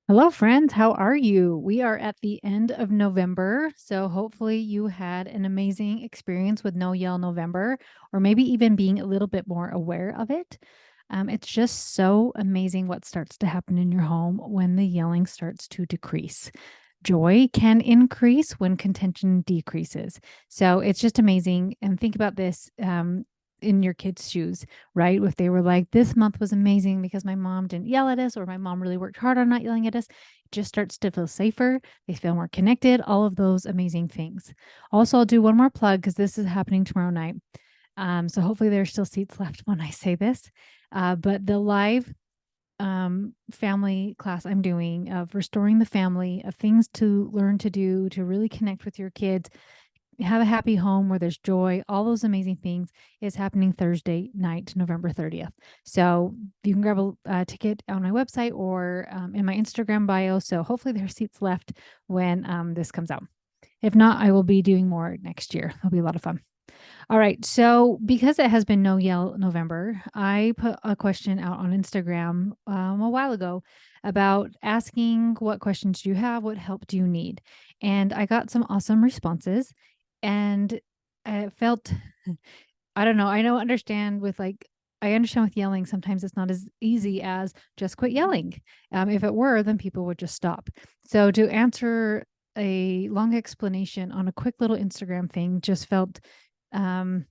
Hello, friends. How are you? We are at the end of November. So hopefully you had an amazing experience with No Yell November, or maybe even being a little bit more aware of it. It's just so amazing what starts to happen in your home when the yelling starts to decrease. Joy can increase when contention decreases. So it's just amazing. And think about this in your kids' shoes, right? If they were like, this month was amazing because my mom didn't yell at us, or my mom really worked hard on not yelling at us, it just starts to feel safer. They feel more connected, all of those amazing things. Also, I'll do one more plug because this is happening tomorrow night. So hopefully there's still seats left when I say this. But the live family class I'm doing of restoring the family, of things to learn to do to really connect with your kids, have a happy home where there's joy, all those amazing things is happening Thursday night, November 30th. So you can grab a ticket on my website or in my Instagram bio. So hopefully there are seats left when this comes out. If not, I will be doing more next year. It'll be a lot of fun. All right. So, because it has been No Yell November, I put a question out on Instagram a while ago about asking what questions do you have? What help do you need? And I got some awesome responses. And I felt, I don't know, I don't understand with like, I understand with yelling, sometimes it's not as easy as just quit yelling. If it were, then people would just stop. So, to answer a long explanation on a quick little Instagram thing just felt um,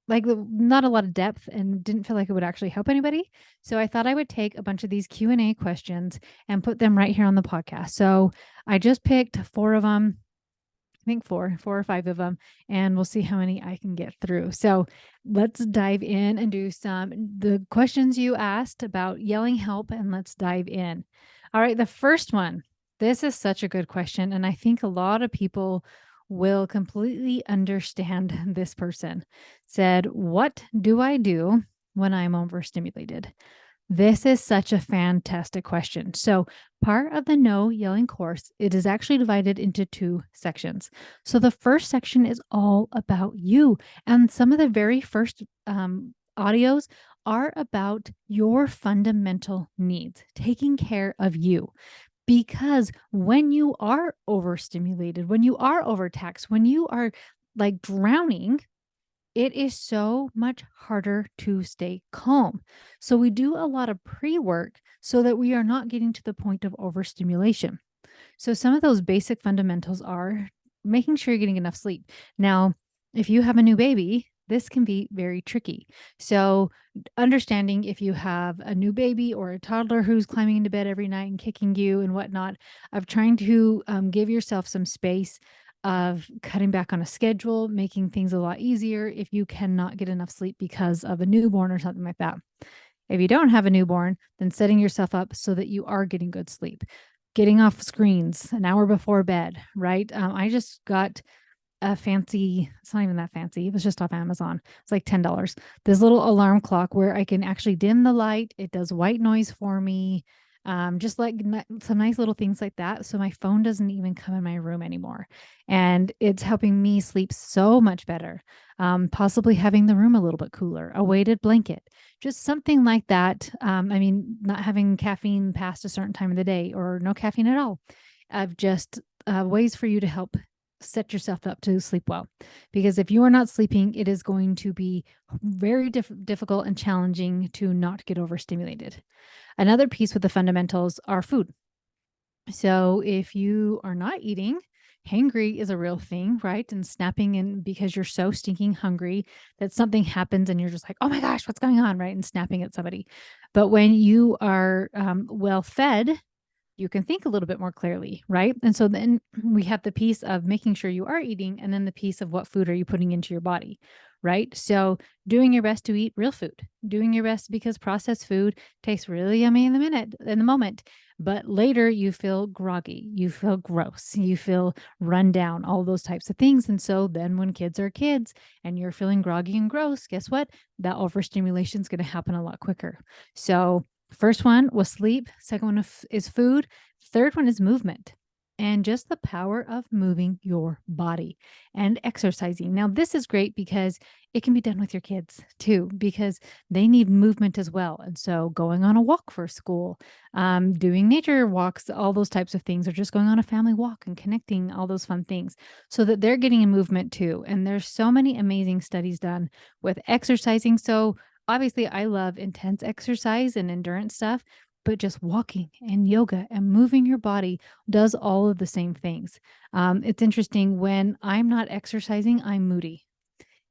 like not a lot of depth and didn't feel like it would actually help anybody. So I thought I would take a bunch of these Q&A questions and put them right here on the podcast. So I just picked four of them. I think four or five of them, and we'll see how many I can get through. So let's dive in and do the questions you asked about yelling help, and let's dive in. All right, the first one. This is such a good question, and I think a lot of people will completely understand this person. Said, "What do I do when I'm overstimulated?" This is such a fantastic question. So, part of the no yelling course, it is actually divided into two sections. So, the first section is all about you. And some of the very first audios are about your fundamental needs, taking care of you. Because when you are overstimulated, when you are overtaxed, when you are like drowning, it is so much harder to stay calm. So we do a lot of pre-work so that we are not getting to the point of overstimulation. So some of those basic fundamentals are making sure you're getting enough sleep. Now, if you have a new baby, this can be very tricky. So, understanding if you have a new baby or a toddler who's climbing into bed every night and kicking you and whatnot, of trying to give yourself some space of cutting back on a schedule, making things a lot easier if you cannot get enough sleep because of a newborn or something like that. If you don't have a newborn, then setting yourself up so that you are getting good sleep, getting off screens an hour before bed, right? I just got a fancy, it's not even that fancy. It was just off Amazon. It's like $10. This little alarm clock where I can actually dim the light. It does white noise for me. Just like some nice little things like that. So my phone doesn't even come in my room anymore. And it's helping me sleep so much better. Possibly having the room a little bit cooler, a weighted blanket, just something like that. I mean, not having caffeine past a certain time of the day or no caffeine at all. Of just ways for you to help set yourself up to sleep well. Because if you are not sleeping, it is going to be very difficult and challenging to not get overstimulated. Another piece with the fundamentals are food. So if you are not eating, hangry is a real thing, right? And snapping and because you're so stinking hungry that something happens and you're just like, oh my gosh, what's going on, right? And snapping at somebody. But when you are well fed, you can think a little bit more clearly, right? And so then we have the piece of making sure you are eating, and then the piece of what food are you putting into your body, right? So doing your best to eat real food, doing your best because processed food tastes really yummy in the moment, but later you feel groggy, you feel gross, you feel run down, all those types of things. And so then when kids are kids and you're feeling groggy and gross, guess what? That overstimulation is going to happen a lot quicker. So first one was sleep. Second one is food. Third one is movement. and just the power of moving your body and exercising. Now, this is great because it can be done with your kids too, because they need movement as well. And so, going on a walk for school, doing nature walks, all those types of things, or just going on a family walk and connecting, all those fun things, so that they're getting a movement too. And there's so many amazing studies done with exercising. So, obviously, I love intense exercise and endurance stuff, but just walking and yoga and moving your body does all of the same things. It's interesting when I'm not exercising, I'm moody.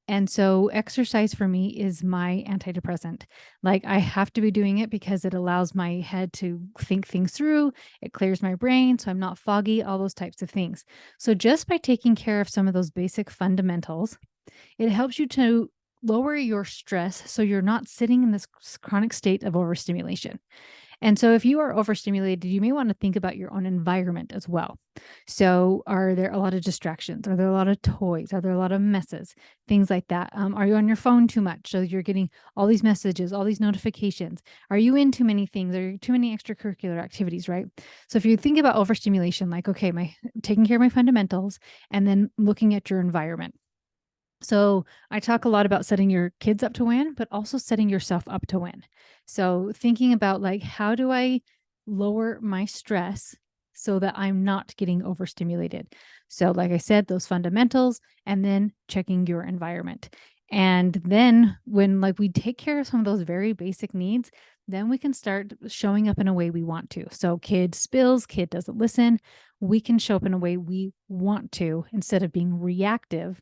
And so exercise for me is my antidepressant. Like I have to be doing it because it allows my head to think things through. It clears my brain so I'm not foggy, all those types of things. So just by taking care of some of those basic fundamentals, it helps you to lower your stress so you're not sitting in this chronic state of overstimulation. And so, if you are overstimulated, you may want to think about your own environment as well. So, are there a lot of distractions? Are there a lot of toys? Are there a lot of messes? Things like that. Are you on your phone too much? So, you're getting all these messages, all these notifications. Are you in too many things? Are you too many extracurricular activities, right? So, if you think about overstimulation, like, okay, my taking care of my fundamentals and then looking at your environment. So I talk a lot about setting your kids up to win, but also setting yourself up to win. So thinking about like, how do I lower my stress so that I'm not getting overstimulated? So, like I said, those fundamentals and then checking your environment. And then when like we take care of some of those very basic needs, then we can start showing up in a way we want to. So kid spills, kid doesn't listen. We can show up in a way we want to instead of being reactive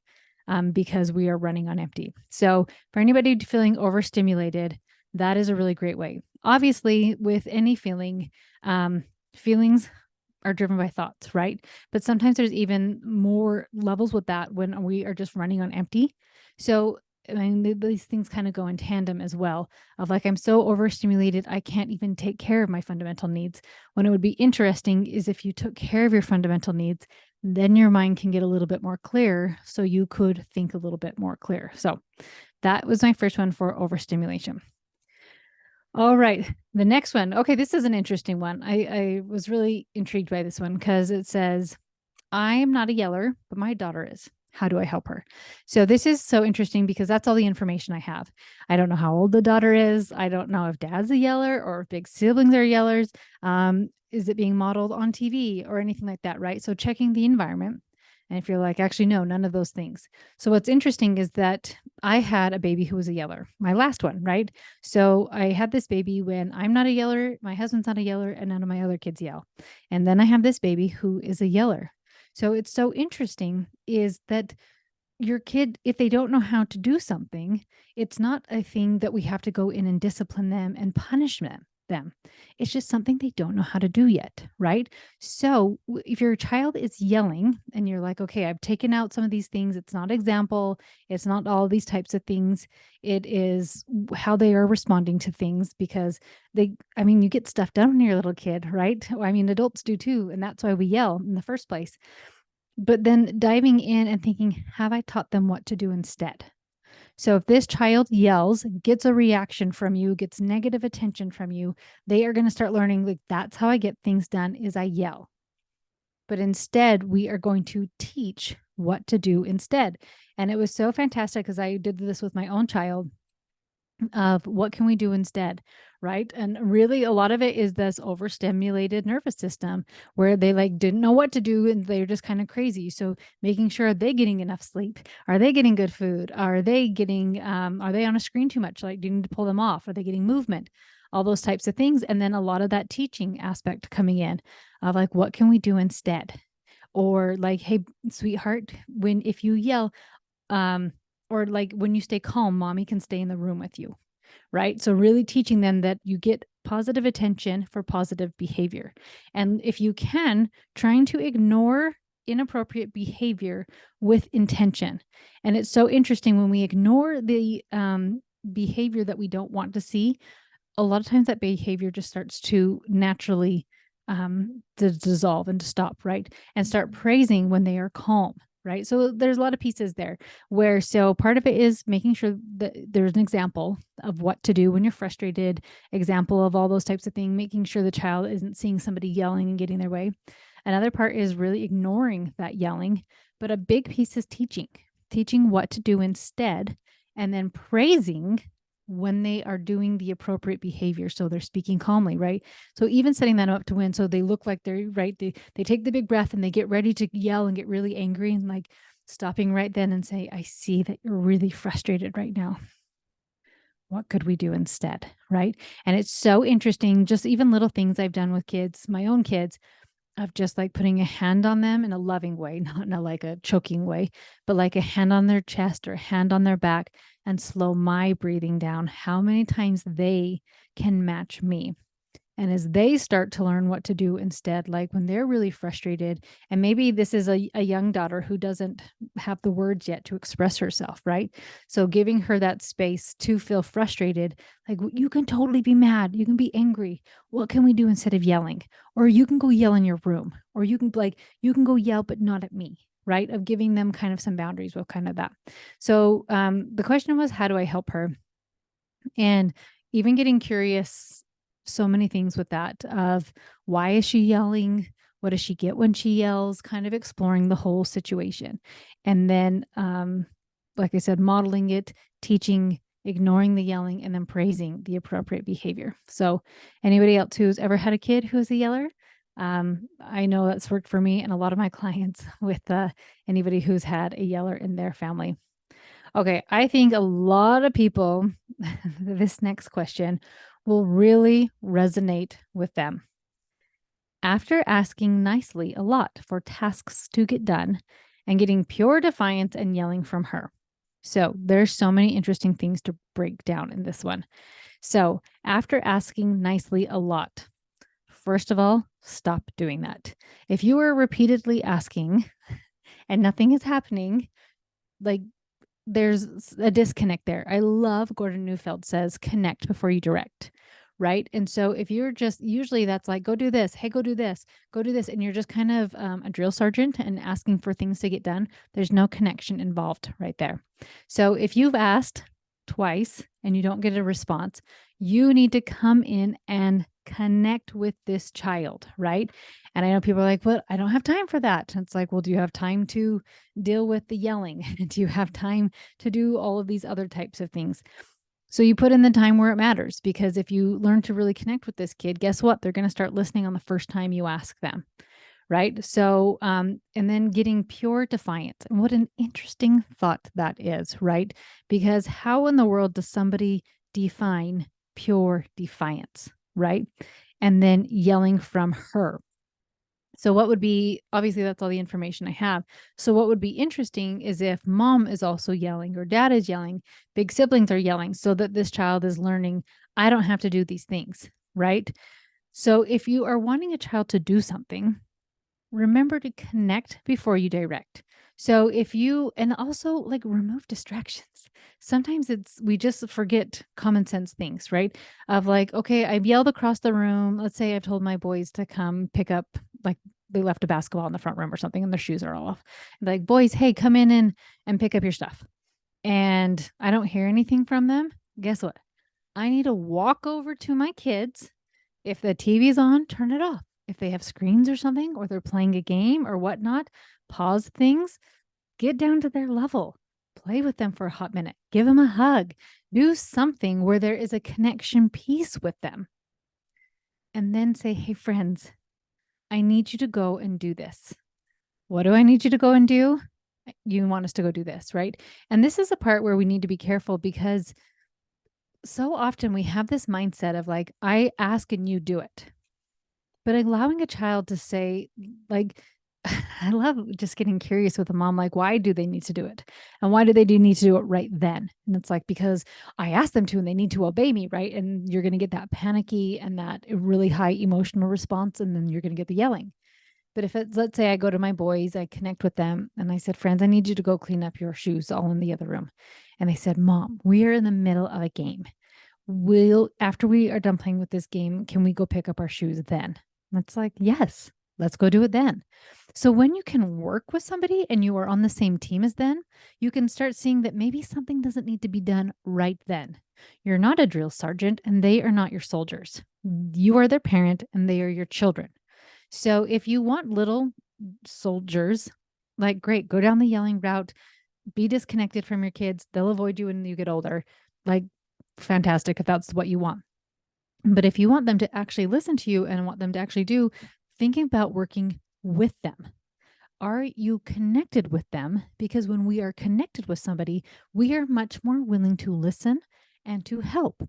because we are running on empty. So, for anybody feeling overstimulated, that is a really great way. Obviously, with any feeling, feelings are driven by thoughts, right? But sometimes there's even more levels with that when we are just running on empty. So, I mean, these things kind of go in tandem as well. Of like, I'm so overstimulated, I can't even take care of my fundamental needs. When it would be interesting is if you took care of your fundamental needs, then your mind can get a little bit more clear. So you could think a little bit more clear. So that was my first one for overstimulation. All right. The next one. Okay, this is an interesting one. I was really intrigued by this one because it says, I am not a yeller, but my daughter is. How do I help her? So this is so interesting because that's all the information I have. I don't know how old the daughter is. I don't know if dad's a yeller or if big siblings are yellers. Is it being modeled on TV or anything like that, right? So checking the environment. And if you're like, actually, no, none of those things. So what's interesting is that I had a baby who was a yeller, my last one, right? So I had this baby when I'm not a yeller, my husband's not a yeller, and none of my other kids yell. And then I have this baby who is a yeller. So it's so interesting is that your kid, if they don't know how to do something, it's not a thing that we have to go in and discipline them and punish them. It's just something they don't know how to do yet, right? So if your child is yelling and you're like, okay, I've taken out some of these things, it's not example, it's not all these types of things, it is how they are responding to things because I mean, you get stuff done when you're a little kid, right? I mean, adults do too. And that's why we yell in the first place. But then diving in and thinking, have I taught them what to do instead? So if this child yells, gets a reaction from you, gets negative attention from you, they are going to start learning like that's how I get things done is I yell. But instead, we are going to teach what to do instead. And it was so fantastic because I did this with my own child of what can we do instead, right? And really a lot of it is this overstimulated nervous system where they like didn't know what to do and they're just kind of crazy. So making sure, are they getting enough sleep? Are they getting good food? Are they getting are they on a screen too much? Like, do you need to pull them off? Are they getting movement? All those types of things. And then a lot of that teaching aspect coming in of like, what can we do instead? Or like, hey, sweetheart, when if you yell, um, or like when you stay calm, mommy can stay in the room with you, right? So really teaching them that you get positive attention for positive behavior. And if you can, trying to ignore inappropriate behavior with intention. And it's so interesting when we ignore the behavior that we don't want to see, a lot of times that behavior just starts to naturally to dissolve and to stop, right? And start praising when they are calm, right? So there's a lot of pieces there where, so part of it is making sure that there's an example of what to do when you're frustrated, example of all those types of things, making sure the child isn't seeing somebody yelling and getting their way. Another part is really ignoring that yelling, but a big piece is teaching what to do instead, and then praising when they are doing the appropriate behavior. So they're speaking calmly, right? So even setting that up to win, so they look like they're right. They take the big breath and they get ready to yell and get really angry, and like stopping right then and say, I see that you're really frustrated right now. What could we do instead? Right. And it's so interesting, just even little things I've done with kids, my own kids, of just like putting a hand on them in a loving way, not in a like a choking way, but like a hand on their chest or a hand on their back, and slow my breathing down, how many times they can match me. And as they start to learn what to do instead, like when they're really frustrated, and maybe this is a young daughter who doesn't have the words yet to express herself, right? So giving her that space to feel frustrated, like you can totally be mad, you can be angry. What can we do instead of yelling? Or you can go yell in your room, or you can go yell, but not at me. Right. Of giving them kind of some boundaries with kind of that. So the question was, how do I help her? And even getting curious, so many things with that of why is she yelling? What does she get when she yells? Kind of exploring the whole situation. And then, like I said, modeling it, teaching, ignoring the yelling, and then praising the appropriate behavior. So, anybody else who's ever had a kid who is a yeller? I know that's worked for me and a lot of my clients with anybody who's had a yeller in their family. Okay, I think a lot of people, this next question will really resonate with them. After asking nicely a lot for tasks to get done and getting pure defiance and yelling from her. So there's so many interesting things to break down in this one. So after asking nicely a lot, first of all, stop doing that. If you are repeatedly asking and nothing is happening, like there's a disconnect there. I love Gordon Neufeld says, connect before you direct. Right. And so if you're just usually that's like, go do this. Hey, go do this, go do this. And you're just kind of a drill sergeant and asking for things to get done. There's no connection involved right there. So if you've asked twice and you don't get a response, you need to come in and connect with this child. Right. And I know people are like, well, I don't have time for that. And it's like, well, do you have time to deal with the yelling? Do you have time to do all of these other types of things? So you put in the time where it matters, because if you learn to really connect with this kid, guess what? They're going to start listening on the first time you ask them. Right. So, and then getting pure defiance. And what an interesting thought that is. Right. Because how in the world does somebody define pure defiance? Right. And then yelling from her. So what would be, obviously that's all the information I have. So what would be interesting is if mom is also yelling or dad is yelling, big siblings are yelling, so that this child is learning, I don't have to do these things, right? So if you are wanting a child to do something, remember to connect before you direct. So if you, and also like remove distractions. Sometimes we just forget common sense things, right? Of like, okay, I've yelled across the room. Let's say I've told my boys to come pick up, like they left a basketball in the front room or something and their shoes are all off. Like, boys, hey, come in and pick up your stuff. And I don't hear anything from them. Guess what? I need to walk over to my kids. If the TV's on, turn it off. If they have screens or something, or they're playing a game or whatnot, pause things, get down to their level, play with them for a hot minute, give them a hug, do something where there is a connection piece with them. And then say, hey, friends, I need you to go and do this. What do I need you to go and do? You want us to go do this, right? And this is a part where we need to be careful, because so often we have this mindset of like, I ask and you do it. But allowing a child to say, like, I love just getting curious with a mom, like, why do they need to do it? And why do they need to do it right then? And it's like, because I asked them to and they need to obey me, right? And you're going to get that panicky and that really high emotional response. And then you're going to get the yelling. But if it's, let's say I go to my boys, I connect with them and I said, friends, I need you to go clean up your shoes all in the other room. And they said, Mom, we are in the middle of a game. After we are done playing with this game, can we go pick up our shoes then? And it's like, yes, let's go do it then. So when you can work with somebody and you are on the same team as them, you can start seeing that maybe something doesn't need to be done right then. You're not a drill sergeant and they are not your soldiers. You are their parent and they are your children. So if you want little soldiers, like, great, go down the yelling route, be disconnected from your kids. They'll avoid you when you get older. Like, fantastic if that's what you want. But if you want them to actually listen to you and want them to actually do, thinking about working with them. Are you connected with them? Because when we are connected with somebody, we are much more willing to listen and to help.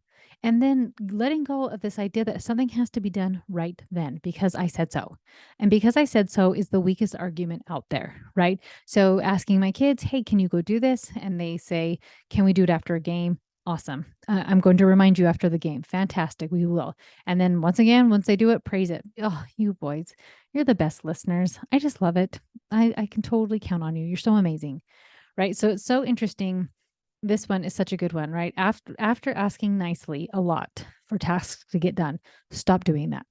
And then letting go of this idea that something has to be done right then because I said so. And because I said so is the weakest argument out there, right? So asking my kids, hey, can you go do this? And they say, can we do it after a game? Awesome. I'm going to remind you after the game. Fantastic. We will. And then once again, once they do it, praise it. Oh, you boys, you're the best listeners. I just love it. I can totally count on you. You're so amazing, right? So it's so interesting. This one is such a good one, right? After asking nicely a lot for tasks to get done, stop doing that.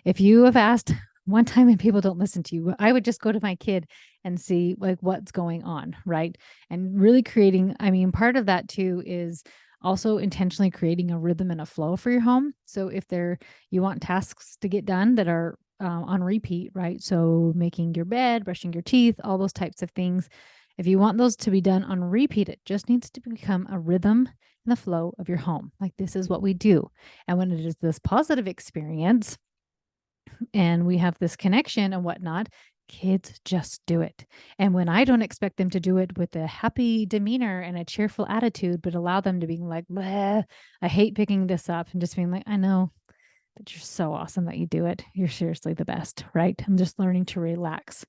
If you have asked one time and people don't listen to you, I would just go to my kid and see like what's going on, right? And really creating, I mean, part of that too is also intentionally creating a rhythm and a flow for your home. So if you want tasks to get done that are on repeat, right? So making your bed, brushing your teeth, all those types of things. If you want those to be done on repeat, it just needs to become a rhythm and the flow of your home. Like, this is what we do. And when it is this positive experience, and we have this connection and whatnot, kids just do it. And when I don't expect them to do it with a happy demeanor and a cheerful attitude, but allow them to be like, bleh, I hate picking this up, and just being like, I know, but you're so awesome that you do it. You're seriously the best, right? I'm just learning to relax.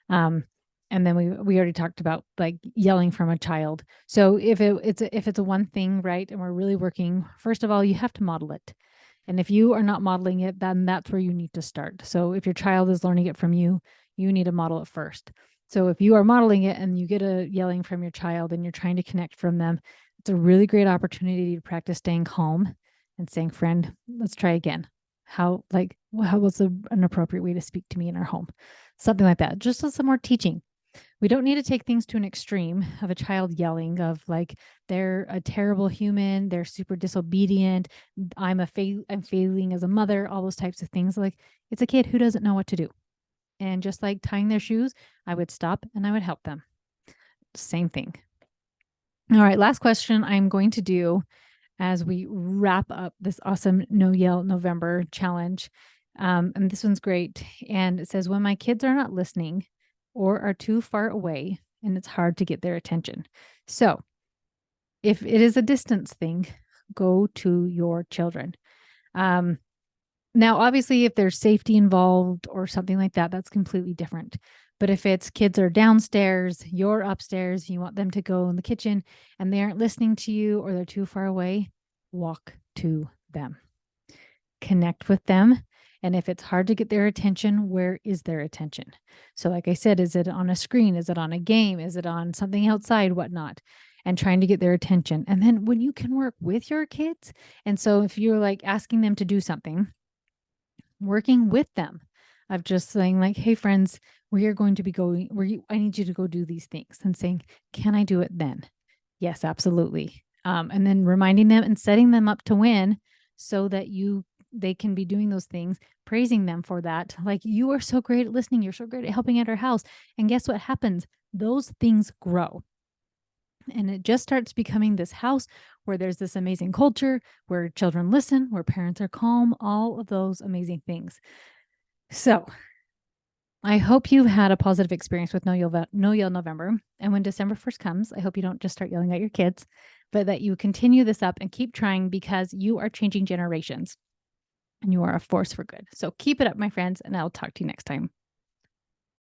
Um, and then we already talked about like yelling from a child. So if it's a one thing, right, and we're really working, first of all, you have to model it. And if you are not modeling it, then that's where you need to start. So if your child is learning it from you, you need to model it first. So if you are modeling it and you get a yelling from your child and you're trying to connect from them, it's a really great opportunity to practice staying calm and saying, friend, let's try again. How was an appropriate way to speak to me in our home? Something like that. Just some more teaching. We don't need to take things to an extreme of a child yelling of like they're a terrible human, they're super disobedient, I'm failing as a mother, all those types of things. Like, it's a kid who doesn't know what to do. And just like tying their shoes, I would stop and I would help them. Same thing. All right, last question I'm going to do as we wrap up this awesome No Yell November challenge. And this one's great. And it says, when my kids are not listening or are too far away and it's hard to get their attention. So if it is a distance thing, go to your children. Now, obviously, if there's safety involved or something like that, that's completely different. But if it's kids are downstairs, you're upstairs, you want them to go in the kitchen and they aren't listening to you or they're too far away, walk to them, connect with them. And if it's hard to get their attention, where is their attention? So, like I said, is it on a screen? Is it on a game? Is it on something outside? Whatnot? And trying to get their attention. And then when you can work with your kids, and so if you're like asking them to do something, working with them of just saying like, hey friends, we are going to be going I need you to go do these things, and saying, can I do it then? Yes, absolutely. And then reminding them and setting them up to win so that they can be doing those things, praising them for that. Like, you are so great at listening. You're so great at helping at our house. And guess what happens? Those things grow. And it just starts becoming this house where there's this amazing culture, where children listen, where parents are calm, all of those amazing things. So I hope you've had a positive experience with No Yell November. And when December 1st comes, I hope you don't just start yelling at your kids, but that you continue this up and keep trying, because you are changing generations and you are a force for good. So keep it up, my friends, and I'll talk to you next time.